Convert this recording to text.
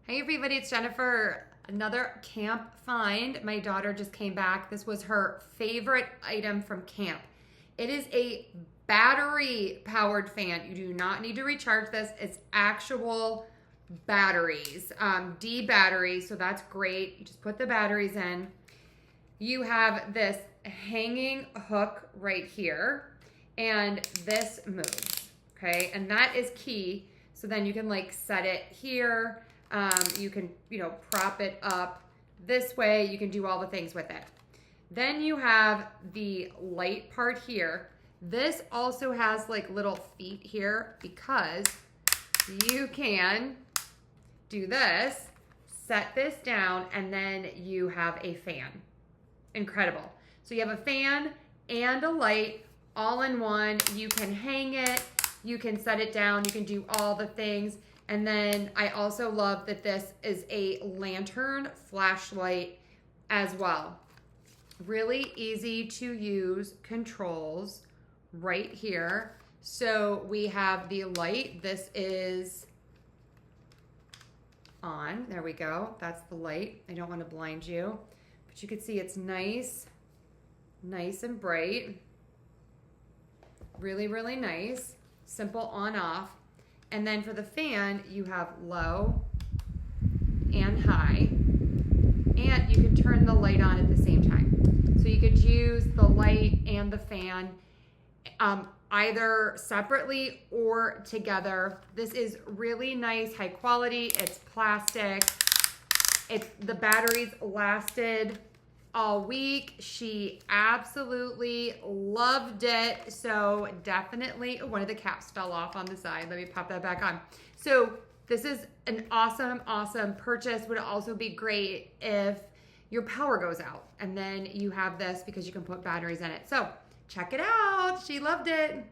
Hey everybody, it's Jennifer. Another camp find. My daughter just came back. This was her favorite item from camp. It is a battery powered fan. You do not need to recharge this. It's actual batteries, D batteries, so that's great. You just put the batteries in. You have this hanging hook right here, and this moves, okay? And that is key. So then you can like set it here. You can, prop it up this way. You can do all the things with it. Then you have the light part here. This also has like little feet here because you can do this, set this down, and then you have a fan. Incredible. So you have a fan and a light all in one. You can hang it, you can set it down, you can do all the things. And then I also love that this is a lantern flashlight as well. Really easy to use controls right here. So we have the light. This is on. There we go. That's the light. I don't want to blind you, but you can see it's nice and bright. Really, really nice. Simple on off. And then for the fan, you have low and high, and you can turn the light on at the same time. So you could use the light and the fan either separately or together. This is really nice, high quality. It's plastic. The batteries lasted all week. She absolutely loved it. So definitely, one of the caps fell off on the side. Let me pop that back on. So this is an awesome, awesome purchase. Would also be great if your power goes out and then you have this because you can put batteries in it. So check it out. She loved it.